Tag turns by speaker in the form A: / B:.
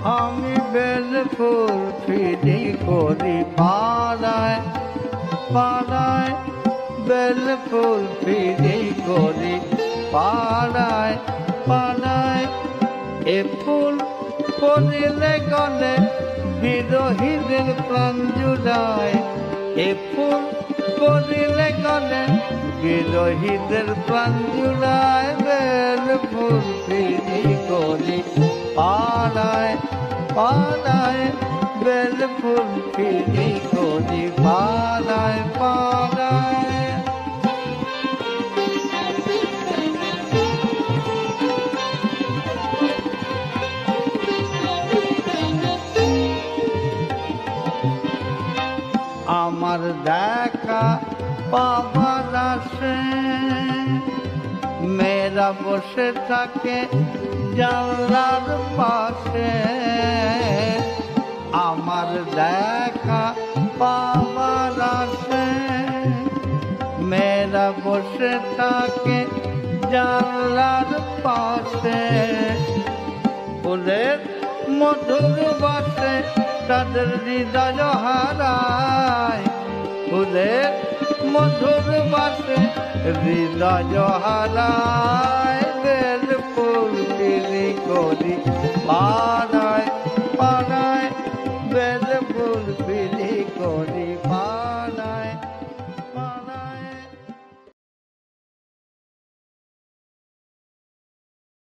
A: আমি বেল ফুল ফিরি করি পাড়ায় পাড়ায়, বেল ফুল ফিরি করি পাড়ায় পাড়ায়। এ ফুল পড়িলে গলে বিরহীদের প্রাণ জুড়ায়, এ ফুল পড়িলে গলে বিরহীদের প্রাণ জুড়ায়। বেল ফুল ফিরি করি পাড়ায় পাড়ায়, বেল ফুল ফিরি করি পাড়ায় পাড়ায়। আমার দেখা পাবার আসে মেয়েরা বসে থাকে জানলার পাশে। আমার দেখা পাবার আসে মেয়েরা বসে থাকে জানলার পাশে। ফুলের মধুর বাসে তাদের হৃদয় হারায়, ফুলের মধুর বাসে হৃদয় হারায়। বেল ফুল ফিরি করি পাড়ায় পাড়ায়, বেল ফুল ফিরি করি